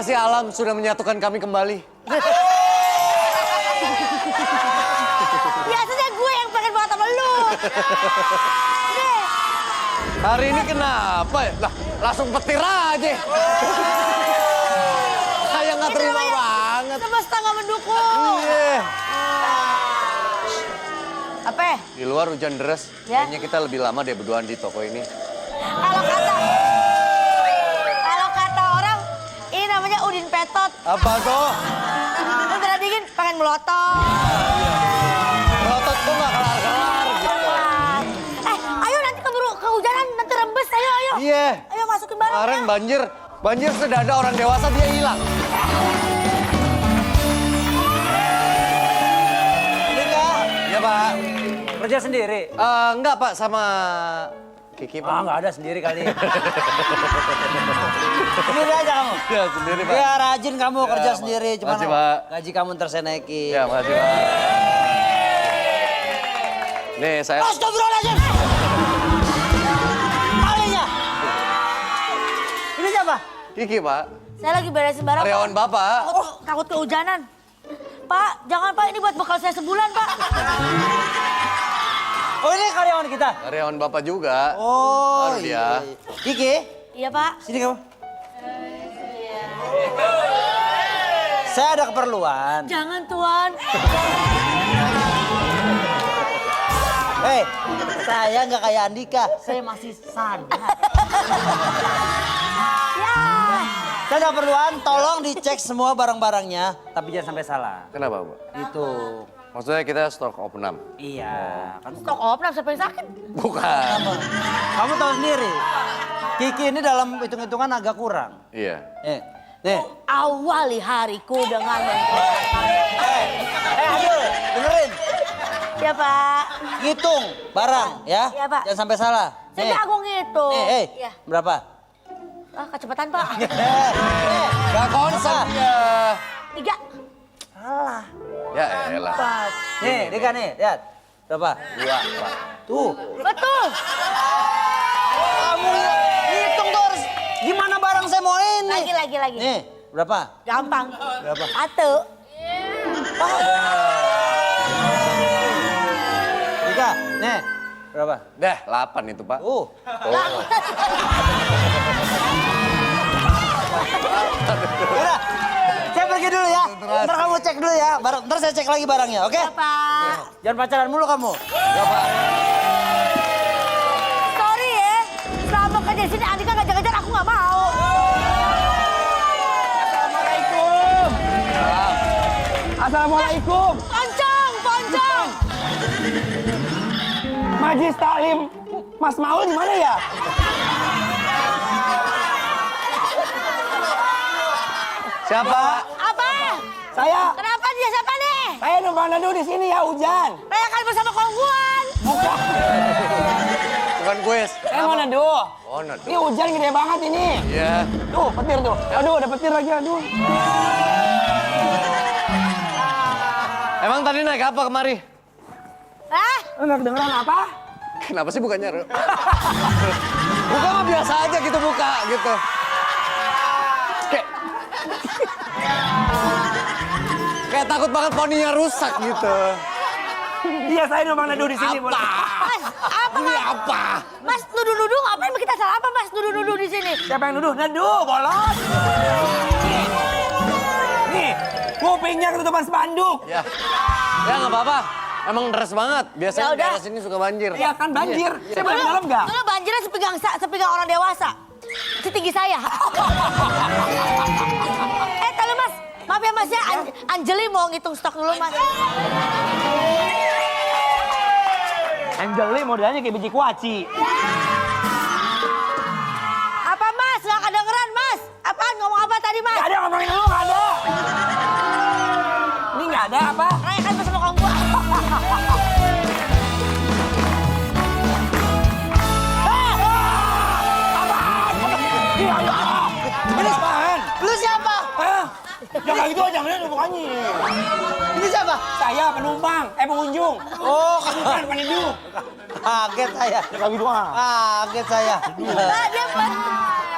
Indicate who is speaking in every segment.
Speaker 1: kasih alam sudah menyatukan kami kembali.
Speaker 2: Biasanya gue yang pengen banget sama lu. Nih.
Speaker 1: Hari ini kenapa ya? Lah, langsung petir aja. Kayak nggak terima banget.
Speaker 2: Semesta nggak mendukung.
Speaker 1: Iya.
Speaker 2: Apa?
Speaker 1: Di luar hujan deras.
Speaker 2: Ya.
Speaker 1: Kayaknya kita lebih lama deh berduaan di toko ini.
Speaker 2: Kalau kata orang, ini namanya Udin Petot.
Speaker 1: Apa tuh?
Speaker 2: Udara dingin, pengen melotot.
Speaker 1: Melotot tuh nggak kelar-kelar gitu.
Speaker 2: Ayo nanti keburu kehujanan, nanti rembes. Ayo.
Speaker 1: Iya.
Speaker 2: Ayo masukin barang.
Speaker 1: Kemarin banjir. Banjir sudah ada orang dewasa dia hilang. Iya, Pak.
Speaker 3: Kerja sendiri?
Speaker 1: Enggak, Pak, sama Kiki, Pak.
Speaker 3: Nggak ada sendiri kali. Sendiri aja kamu?
Speaker 1: Ya, sendiri, Pak.
Speaker 3: Ya rajin kamu kerja
Speaker 1: Pak.
Speaker 3: sendiri. Cuman
Speaker 1: Makasih, Pak.
Speaker 3: gaji kamu ntar saya naikin.
Speaker 1: Ya, makasih, Pak. Nih, saya...
Speaker 3: Astagfirullahaladzim! Kalinya! Ini siapa?
Speaker 1: Kiki, Pak.
Speaker 2: Saya lagi beresin barang,
Speaker 1: Karyawan
Speaker 2: Pak.
Speaker 1: Bapak.
Speaker 2: Takut kehujanan. Pak, jangan Pak, ini buat bekal saya sebulan, Pak.
Speaker 3: Oh ini karyawan kita?
Speaker 1: Karyawan Bapak juga.
Speaker 3: Oh
Speaker 1: Baru
Speaker 3: iya.
Speaker 1: dia.
Speaker 3: Kiki,
Speaker 2: Iya, Pak.
Speaker 3: sini kamu. Saya ada keperluan.
Speaker 2: Jangan, Tuan.
Speaker 3: Hei, saya nggak kayak Andika.
Speaker 2: Saya masih sadar. Ya.
Speaker 3: Saya ada keperluan, tolong dicek semua barang-barangnya. Tapi jangan sampai salah.
Speaker 1: Kenapa, Pak?
Speaker 3: Itu.
Speaker 1: Maksudnya kita stok opnam.
Speaker 3: Iya. Kan
Speaker 2: Stok opnam, siapa yang sakit?
Speaker 1: Bukan.
Speaker 3: kamu tahu sendiri. Kiki ini dalam hitung-hitungan agak kurang.
Speaker 1: Iya.
Speaker 3: Nih.
Speaker 2: Awali hariku dengan
Speaker 3: Adul, dengerin.
Speaker 2: Ya, Pak.
Speaker 3: Ngitung barang ya.
Speaker 2: Iya, Pak.
Speaker 3: Jangan sampai salah.
Speaker 2: Saya jago ngitung. Iya.
Speaker 3: Berapa?
Speaker 2: Ah, kecepatan, Pak.
Speaker 1: Gak konsep dia.
Speaker 2: 3.
Speaker 3: Salah.
Speaker 1: Ya elah.
Speaker 2: 4.
Speaker 3: Nih, Dika nih, lihat. Berapa?
Speaker 1: 2, Pak.
Speaker 3: Tuh.
Speaker 2: Betul.
Speaker 3: Kamu hitung tuh harus gimana barang saya mau ini.
Speaker 2: Lagi.
Speaker 3: Nih, berapa?
Speaker 2: Gampang.
Speaker 3: Berapa?
Speaker 2: 1.
Speaker 3: Dika, nih. Berapa?
Speaker 1: Dah, 8 itu, Pak.
Speaker 3: Oh. Udah, saya pergi dulu ya. Ntar kamu cek dulu ya. Ntar saya cek lagi barangnya, oke?
Speaker 2: Ya, Pak.
Speaker 3: Jangan pacaran mulu kamu.
Speaker 1: Ya, Pak.
Speaker 2: Sorry ya. Selama kerja di sini Andika ngajar-ngajar aku nggak mau.
Speaker 4: Assalamualaikum.
Speaker 2: Poncong.
Speaker 4: Majlis Taklim Mas Maul di mana ya?
Speaker 1: Siapa?
Speaker 2: Apa?
Speaker 4: Saya
Speaker 2: Kenapa dia siapa nih?
Speaker 4: numpang neduh di sini ya hujan.
Speaker 2: Rayakan bersama kongguan.
Speaker 1: Bukan kuis.
Speaker 4: Saya mau neduh.
Speaker 1: Oh, neduh.
Speaker 4: Ini hujan gede banget ini.
Speaker 1: Iya.
Speaker 4: Tuh, petir tuh. Aduh, ada petir lagi, aduh.
Speaker 1: Emang tadi naik apa kemari?
Speaker 2: Hah?
Speaker 4: Enggak kedengeran apa?
Speaker 1: Kenapa sih bukannya? Buka mah biasa aja gitu buka gitu. Kayak takut banget poninya rusak gitu.
Speaker 4: Iya, saya numpang neduh di sini.
Speaker 1: Apa?
Speaker 2: Mas, apa
Speaker 1: Ini
Speaker 2: Mas?
Speaker 1: apa?
Speaker 2: Mas nuduh-nuduh ngapain kita salah apa Mas nuduh-nuduh di sini?
Speaker 4: Siapa yang nuduh? Neduh, bolot. Nih, kupingnya ketutupan spanduk.
Speaker 1: Ya, ya nggak apa-apa. Emang deras banget. Biasanya
Speaker 2: Ya udah.
Speaker 1: daerah sini suka banjir.
Speaker 4: Iya kan banjir. Saya boleh di dalam nggak?
Speaker 2: Dulu banjirnya sepinggang orang dewasa. Setinggi saya. Tapi Mas, maaf ya Mas ya, Anjeli mau ngitung stok dulu Mas.
Speaker 4: Anjeli modelnya kayak biji kuaci.
Speaker 2: Apa Mas? Nggak kedengeran Mas? Apaan ngomong apa tadi Mas?
Speaker 4: Nggak ada, ngomongin dulu, nggak ada. Ini nggak ada apa?
Speaker 2: Rayakan bersama kongguan.
Speaker 4: Iya, iya. Ini apaan?
Speaker 3: Lu siapa?
Speaker 4: Hah? Ya kayak gitu aja, ngeliat bukannya.
Speaker 3: Ini siapa?
Speaker 4: Saya penumpang, pengunjung.
Speaker 3: Oh,
Speaker 4: Bukan peneduh.
Speaker 3: kaget saya.
Speaker 4: Ya kayak gitu ah.
Speaker 3: Kaget saya.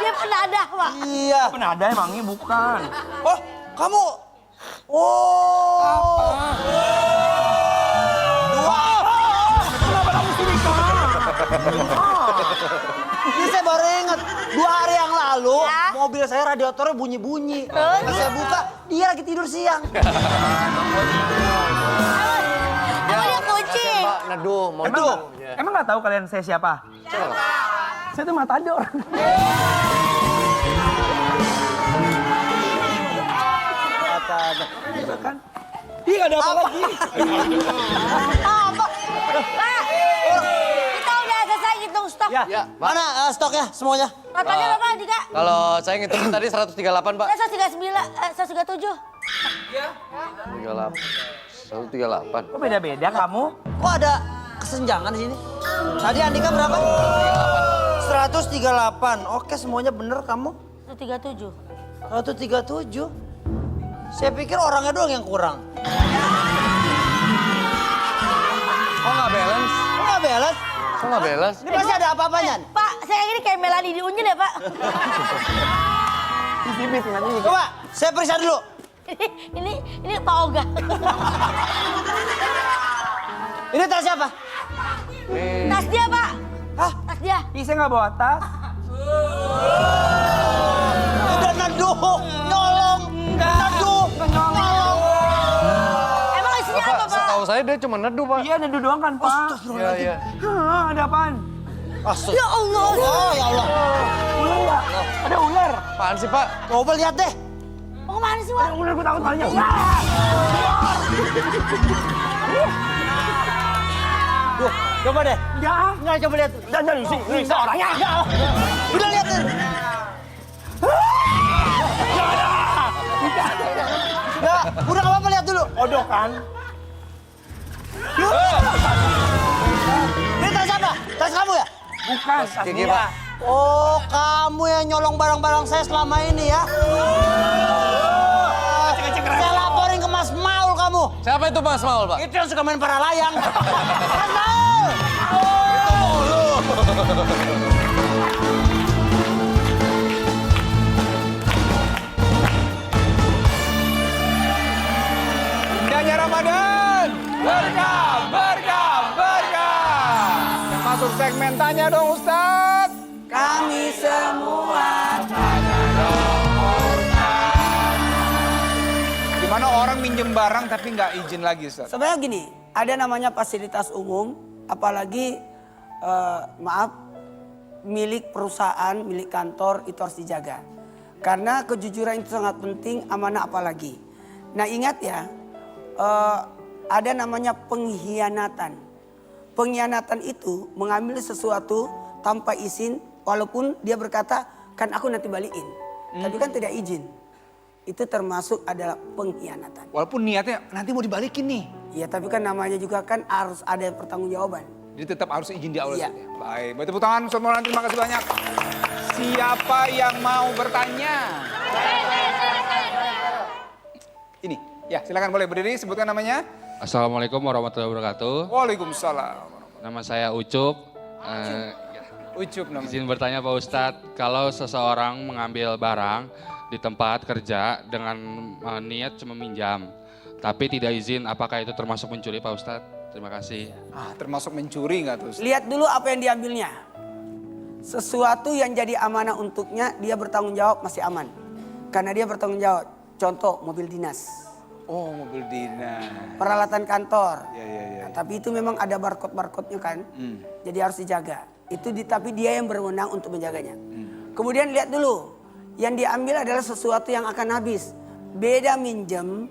Speaker 2: Dia Dia penadah, Pak.
Speaker 3: Iya.
Speaker 4: Penada emangnya bukan.
Speaker 3: Oh, kamu. Oh.
Speaker 4: Kenapa kamu curiga?
Speaker 3: Ini saya baru ingat 2 hari yang lalu
Speaker 2: Ya?
Speaker 3: mobil saya radiatornya bunyi-bunyi.
Speaker 2: Terus?
Speaker 3: Pas saya buka, dia lagi tidur siang.
Speaker 2: Apa dia kucing?
Speaker 1: Mbak, neduh, mau
Speaker 3: Neduh.
Speaker 4: Emang nggak tahu kalian saya siapa? Saya tuh Matador. Kan? Ih, nggak ada apa lagi.
Speaker 3: Apa?
Speaker 2: Pak, kita udah selesai hitung stok.
Speaker 3: Ya,
Speaker 1: Ya, Pak.
Speaker 3: mana stoknya semuanya?
Speaker 2: Totalnya berapa, Dika?
Speaker 1: Kalau saya ngitungin tadi 138, Pak.
Speaker 2: 139, 137.
Speaker 1: 138.
Speaker 4: Kok beda-beda kamu?
Speaker 3: Kok ada kesenjangan di sini? Tadi Andika berapa? 138. Oke, semuanya bener kamu.
Speaker 2: 137.
Speaker 3: 137. Saya pikir orangnya doang yang kurang.
Speaker 1: Kok nggak balance?
Speaker 3: Kok nggak balance?
Speaker 1: Kok nggak balance?
Speaker 3: Ini pasti ada apa-apanya.
Speaker 2: Pak, saya ini kayak Melani di Unjil ya, Pak.
Speaker 4: Sipit nanti.
Speaker 3: Coba, saya periksa dulu.
Speaker 2: ini Pak Oga.
Speaker 3: Ini tas siapa?
Speaker 2: Tas dia, Pak.
Speaker 3: Hah?
Speaker 2: Tas dia.
Speaker 4: Ih, saya nggak bawa tas.
Speaker 3: Udah neduh, nyolong, neduh, nyolong.
Speaker 2: Emang isinya
Speaker 1: Pak,
Speaker 2: apa, Pak?
Speaker 1: setahu saya dia cuma neduh, Pak.
Speaker 4: Iya, nedu doang kan, Pak?
Speaker 1: Iya, iya.
Speaker 4: Hah, ada apaan?
Speaker 3: Astaga.
Speaker 2: Ya Allah.
Speaker 3: Oh, ya Allah.
Speaker 4: Ular nggak? Ada ular.
Speaker 1: Apaan sih, Pak?
Speaker 3: Coba lihat deh.
Speaker 2: Mau kemana sih, Pak?
Speaker 4: Ada ular, gue takut palanya.
Speaker 3: Duh, coba deh.
Speaker 4: Ya,
Speaker 3: Nggak, coba lihat.
Speaker 4: dan sini orangnya.
Speaker 3: Udah lihat deh. Ya, udah nggak apa-apa lihat dulu.
Speaker 4: Odok kan?
Speaker 3: Ini tas siapa? Tas kamu ya?
Speaker 4: Bukan, tas
Speaker 1: Kiki,
Speaker 4: dia.
Speaker 1: Pak.
Speaker 3: Oh, kamu yang nyolong barang-barang saya selama ini ya? Saya laporin ke Mas Maul kamu.
Speaker 1: Siapa itu Mas Maul, Pak?
Speaker 3: Itu yang suka main para layang. Mas Maul!
Speaker 5: Indahnya Ramadan. Berkah, berkah, berkah. Masuk segmen tanya dong Ustaz.
Speaker 3: Kami semua.
Speaker 5: Gimana orang minjem barang tapi nggak izin lagi Ustaz?
Speaker 6: Sebenarnya gini, ada namanya fasilitas umum, apalagi milik perusahaan, milik kantor itu harus dijaga. Karena kejujuran itu sangat penting, amanah apalagi. Nah ingat ya, ada namanya pengkhianatan. Pengkhianatan itu mengambil sesuatu tanpa izin, walaupun dia berkata, kan aku nanti balikin. Tapi kan tidak izin. Itu termasuk adalah pengkhianatan.
Speaker 5: Walaupun niatnya nanti mau dibalikin nih.
Speaker 6: Ya tapi kan namanya juga kan harus ada pertanggungjawaban.
Speaker 5: Jadi tetap harus izin di awal.
Speaker 6: Iya.
Speaker 5: Ustaz, ya? Baik, beri tepuk tangan Ustaz Maulana, terima kasih banyak. Siapa yang mau bertanya? Ini, ya silakan boleh berdiri, sebutkan namanya.
Speaker 7: Assalamualaikum warahmatullahi wabarakatuh.
Speaker 5: Waalaikumsalam.
Speaker 7: Nama saya Ucup.
Speaker 5: Ucup namanya.
Speaker 7: Izin bertanya Pak Ustadz, kalau seseorang mengambil barang di tempat kerja dengan niat cuma minjam, tapi tidak izin, apakah itu termasuk mencuri Pak Ustadz? Terima kasih.
Speaker 5: Termasuk mencuri nggak tuh Ustaz?
Speaker 6: Lihat dulu apa yang diambilnya. Sesuatu yang jadi amanah untuknya, dia bertanggung jawab masih aman. Karena dia bertanggung jawab. Contoh mobil dinas,
Speaker 5: Oh, mobil dinas.
Speaker 6: peralatan kantor.
Speaker 5: Ya.
Speaker 6: Nah, tapi itu memang ada barcode-barcode-nya kan. Jadi harus dijaga. Tapi dia yang berwenang untuk menjaganya. Kemudian lihat dulu. Yang diambil adalah sesuatu yang akan habis. Beda minjem,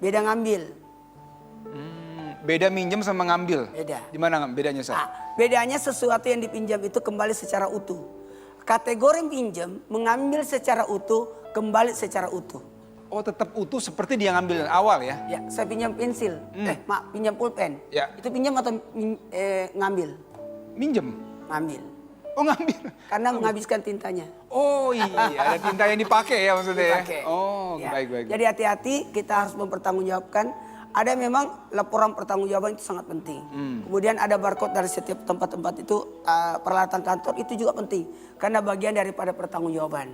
Speaker 6: beda ngambil.
Speaker 5: Beda minjem sama ngambil.
Speaker 6: Beda.
Speaker 5: Di mana bedanya Ustaz?
Speaker 6: Bedanya sesuatu yang dipinjam itu kembali secara utuh. Kategori pinjam mengambil secara utuh, kembali secara utuh.
Speaker 5: Oh, tetap utuh seperti dia ngambil awal ya?
Speaker 6: Ya, saya pinjam pensil, pinjam pulpen.
Speaker 5: Ya.
Speaker 6: Itu pinjam atau ngambil?
Speaker 5: Minjem?
Speaker 6: Ngambil.
Speaker 5: Oh, ngambil.
Speaker 6: Karena menghabiskan tintanya.
Speaker 5: Oh iya, ada tinta yang dipakai ya maksudnya ya?
Speaker 6: Dipakai.
Speaker 5: Oh,
Speaker 6: Ya.
Speaker 5: baik.
Speaker 6: Jadi hati-hati, kita harus mempertanggungjawabkan Ada memang laporan pertanggungjawaban itu sangat penting. Kemudian ada barcode dari setiap tempat-tempat itu, peralatan kantor itu juga penting. Karena bagian daripada pertanggungjawaban.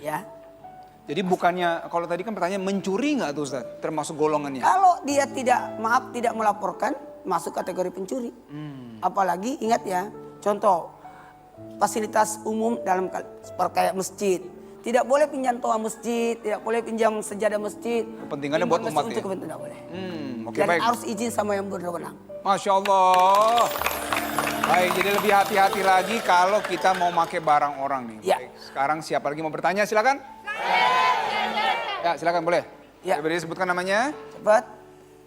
Speaker 6: Ya.
Speaker 5: Jadi bukannya, kalau tadi kan pertanyaan mencuri nggak tuh Ustaz? Termasuk golongannya?
Speaker 6: Kalau dia tidak melaporkan, masuk kategori pencuri. Apalagi ingat ya, contoh fasilitas umum dalam kayak masjid. Tidak boleh pinjam toa masjid, tidak boleh pinjam sejadah masjid.
Speaker 5: Kepentingannya buat umat ya?
Speaker 6: Untuk kepentingan tidak boleh.
Speaker 5: Oke,
Speaker 6: Dan
Speaker 5: baik.
Speaker 6: harus izin sama yang berwenang.
Speaker 5: Masya Allah. Baik, jadi lebih hati-hati lagi kalau kita mau pakai barang orang nih.
Speaker 6: Ya.
Speaker 5: Baik, sekarang siapa lagi mau bertanya? Silakan. Ya, silakan boleh.
Speaker 6: Ya.
Speaker 5: Coba disebutkan namanya.
Speaker 6: Cepat.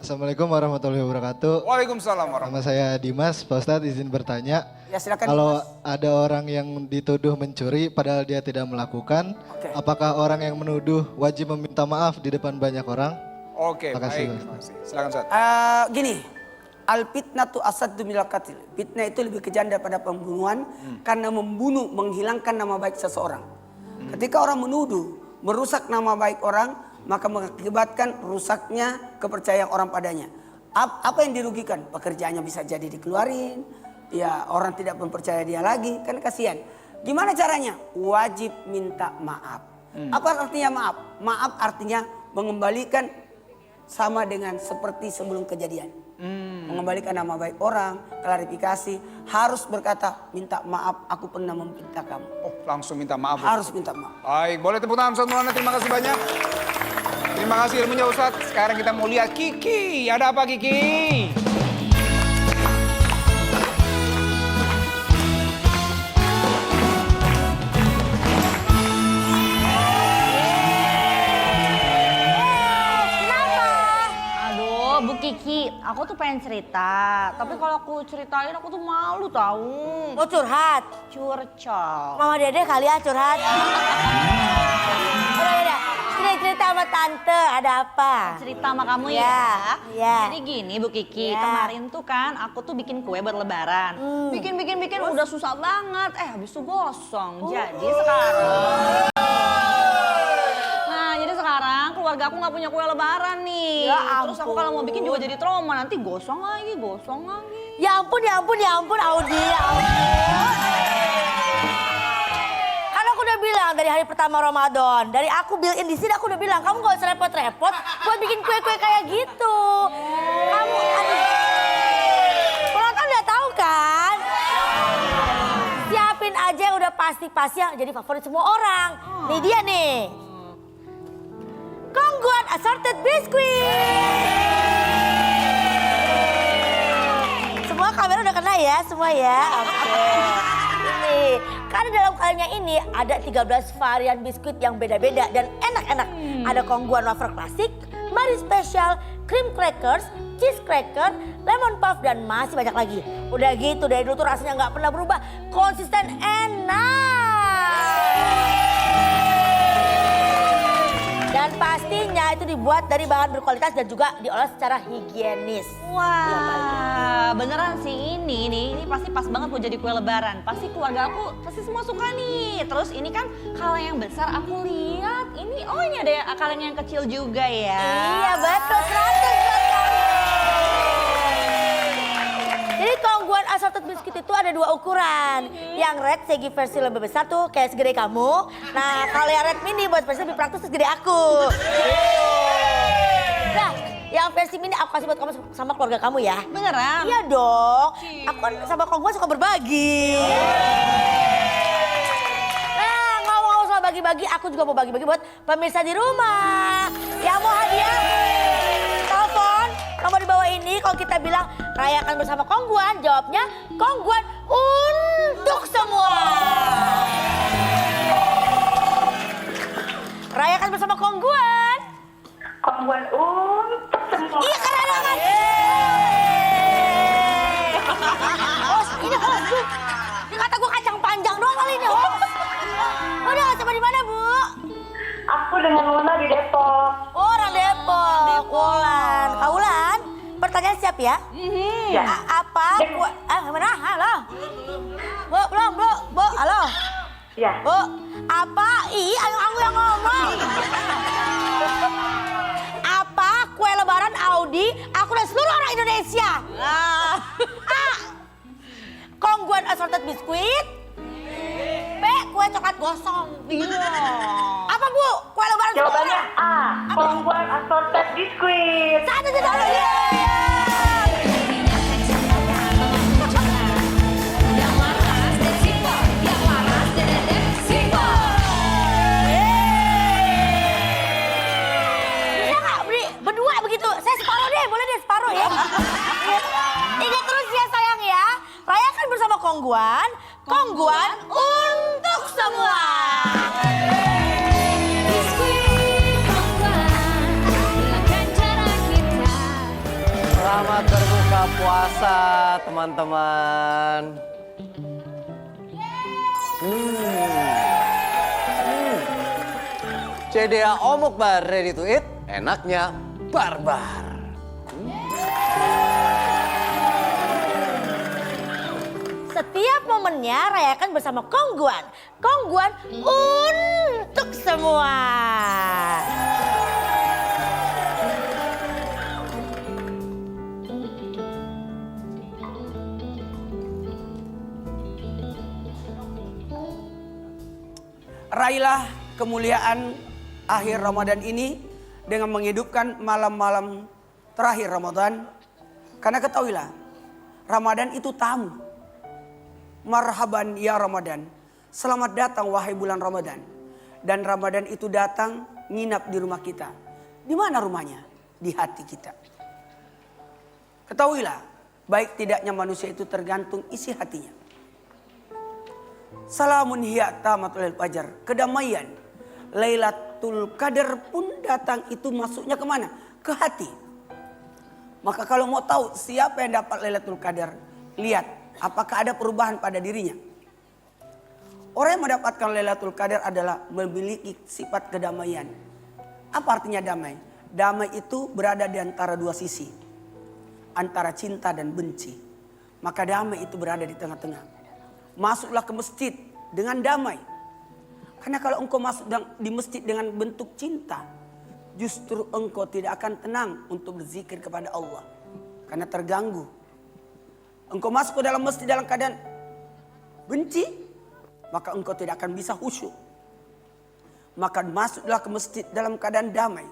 Speaker 8: Assalamualaikum warahmatullahi wabarakatuh.
Speaker 5: Waalaikumsalam warahmatullahi
Speaker 8: Nama saya Dimas, Pak Ustadz izin bertanya.
Speaker 6: Ya silakan.
Speaker 8: Kalau
Speaker 6: Dimas.
Speaker 8: ada orang yang dituduh mencuri padahal dia tidak melakukan,
Speaker 6: Oke.
Speaker 8: apakah orang yang menuduh wajib meminta maaf di depan banyak orang?
Speaker 5: Oke,
Speaker 8: Makasih,
Speaker 5: baik.
Speaker 8: Mas.
Speaker 5: Terima kasih. Silakan Ustaz.
Speaker 6: Gini, al fitnatu asaddu minal qatil. Fitnah itu lebih kejam daripada pembunuhan karena membunuh, menghilangkan nama baik seseorang. Ketika orang menuduh, merusak nama baik orang, maka mengakibatkan rusaknya kepercayaan orang padanya. Apa yang dirugikan? Pekerjaannya bisa jadi dikeluarin, ya orang tidak mempercaya dia lagi, kan kasihan. Gimana caranya? Wajib minta maaf. Apa artinya maaf? Maaf artinya mengembalikan sama dengan seperti sebelum kejadian. Mengembalikan nama baik orang, klarifikasi, harus berkata minta maaf aku pernah meminta kamu.
Speaker 5: Oh, langsung minta maaf.
Speaker 6: Harus minta maaf.
Speaker 5: Baik, boleh tepuk tangan Ustaz Maulana. Terima kasih banyak. Terima kasih ilmunya Ustaz. Sekarang kita mau lihat Kiki. Ada apa Kiki?
Speaker 2: Aduh, Bu Kiki, aku tuh pengen cerita. Tapi kalau aku ceritain aku tuh malu tahu.
Speaker 9: Mau curhat?
Speaker 2: Curcol.
Speaker 9: Mama Dede kali ya curhat. Udah. Sini cerita sama tante, ada apa?
Speaker 2: Cerita sama kamu
Speaker 9: Ya,
Speaker 2: ya.
Speaker 9: ya.
Speaker 2: Jadi gini Bu Kiki,
Speaker 9: Ya.
Speaker 2: kemarin tuh kan aku tuh bikin kue buat lebaran. Bikin udah susah banget. Habis itu gosong. Jadi sekarang. Nah, jadi sekarang keluarga aku nggak punya kue lebaran nih.
Speaker 9: Ya
Speaker 2: Terus aku kalau mau bikin juga jadi trauma. Nanti gosong lagi.
Speaker 9: Ya ampun, Audi, ya ampun. Kan aku udah bilang dari hari pertama Ramadan, dari aku built-in di sini aku udah bilang, kamu gak usah repot-repot buat bikin kue-kue kayak gitu. Kamu, aduh. Penonton udah tahu kan? Siapin aja yang udah pasti yang jadi favorit semua orang. Nih dia nih. Kongguan assorted biskuit. Semua kamera udah kena ya, semua ya. Oke. Ini, karena dalam kalengnya ini ada 13 varian biskuit yang beda-beda dan enak-enak. Ada Kongguan wafer klasik, Marie Special, cream crackers, cheese cracker, lemon puff dan masih banyak lagi. Udah gitu dari dulu tuh rasanya nggak pernah berubah, konsisten enak. Dan pastinya itu dibuat dari bahan berkualitas dan juga diolah secara higienis.
Speaker 2: Wah, beneran sih ini pasti pas banget buat jadi kue lebaran. Pasti keluarga aku pasti semua suka nih. Terus ini kan kaleng yang besar aku lihat. Ini ada kaleng yang kecil juga ya.
Speaker 9: Iya betul, 100 buat kamu. Jadi Kongguan assorted biskuit itu ada 2 ukuran. Yang red segi versi lebih besar tuh kayak segede kamu. Nah kalau yang red mini buat versi lebih praktis segede aku. Nah yang versi mini aku kasih buat kamu sama keluarga kamu ya.
Speaker 2: Beneran?
Speaker 9: Iya dong. Aku kan sama Kongguan suka berbagi. Nah ngomong-ngomong soal bagi-bagi, aku juga mau bagi-bagi buat pemirsa di rumah. Yang mau hadiah, telepon nomor di bawah ini. Kalau kita bilang rayakan bersama Kongguan, jawabnya Kongguan untuk semua. Rayakan bersama Kongguan.
Speaker 10: Kongguan untuk semua.
Speaker 9: Iya keren banget. Host, ini host Bu. Ini kata gue kacang panjang doang kali ini host. Udah sampai di mana Bu?
Speaker 10: Aku dengan Luna di Depok.
Speaker 9: Oh, orang Depok. Wulan. Kaulan, pertanyaan siap ya?
Speaker 10: Ya.
Speaker 9: Apa? Gimana? Halo? Bu, belum, Bu. Halo?
Speaker 10: Ya.
Speaker 9: Bu, apa? Ih, aku yang ngomong. Apa kue lebaran Audi, aku dan seluruh orang Indonesia. A. Kongguan assorted biskuit. B. Kue coklat gosong. Apa Bu? Kue lebaran
Speaker 10: Jawabannya
Speaker 9: sekolah.
Speaker 10: A. Kongguan assorted biskuit.
Speaker 9: Satu tidak lagi. Bisa nggak beri berdua begitu? Saya separuh deh, boleh deh separuh ya. Ingat terus ya sayang ya. Rayakan bersama Kongguan. Kongguan untuk semua.
Speaker 1: Selamat berbuka puasa teman-teman. CDA omok bar ready to eat, enaknya barbar.
Speaker 9: Setiap momennya rayakan bersama Kongguan. Kongguan untuk semua.
Speaker 6: Raihlah kemuliaan akhir Ramadan ini dengan menghidupkan malam-malam terakhir Ramadan. Karena ketahuilah, Ramadan itu tamu. Marhaban ya Ramadan. Selamat datang wahai bulan Ramadan. Dan Ramadan itu datang nginap di rumah kita. Di mana rumahnya? Di hati kita. Ketahuilah, baik tidaknya manusia itu tergantung isi hatinya. Salamun hiya tamatul fajar. Kedamaian Lailatul Qadar pun datang itu masuknya kemana? Ke hati. Maka kalau mau tahu siapa yang dapat Lailatul Qadar, lihat apakah ada perubahan pada dirinya. Orang yang mendapatkan Lailatul Qadar adalah memiliki sifat kedamaian. Apa artinya damai? Damai itu berada di antara dua sisi. Antara cinta dan benci. Maka damai itu berada di tengah-tengah. Masuklah ke masjid dengan damai. Karena kalau engkau masuk di masjid dengan bentuk cinta, justru engkau tidak akan tenang untuk berzikir kepada Allah. Karena terganggu. Engkau masuk ke dalam masjid dalam keadaan benci, maka engkau tidak akan bisa khusyuk. Maka masuklah ke masjid dalam keadaan damai.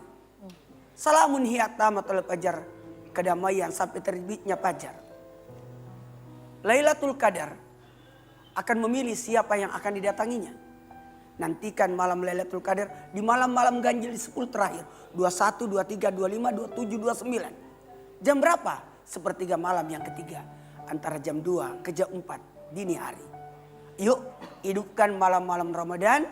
Speaker 6: Salamun hiya tamatul fajar. Kedamaian sampai terbitnya fajar. Lailatul Qadar akan memilih siapa yang akan didatanginya. Nantikan malam Lailatul Qadar di malam-malam ganjil di 10 terakhir. 21, 23, 25, 27, 29. Jam berapa? Sepertiga malam yang ketiga. Antara jam 2 ke jam 4 dini hari. Yuk hidupkan malam-malam Ramadan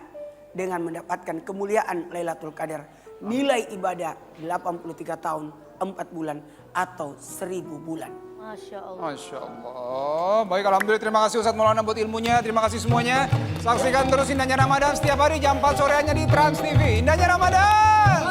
Speaker 6: dengan mendapatkan kemuliaan Lailatul Qadar. Nilai ibadah 83 tahun, 4 bulan atau 1000 bulan.
Speaker 9: Masya Allah.
Speaker 5: Masya Allah. Baik, alhamdulillah. Terima kasih Ustadz Maulana buat ilmunya. Terima kasih semuanya. Saksikan terus Indahnya Ramadan setiap hari jam 4 sore hanya di Trans TV. Indahnya Ramadan.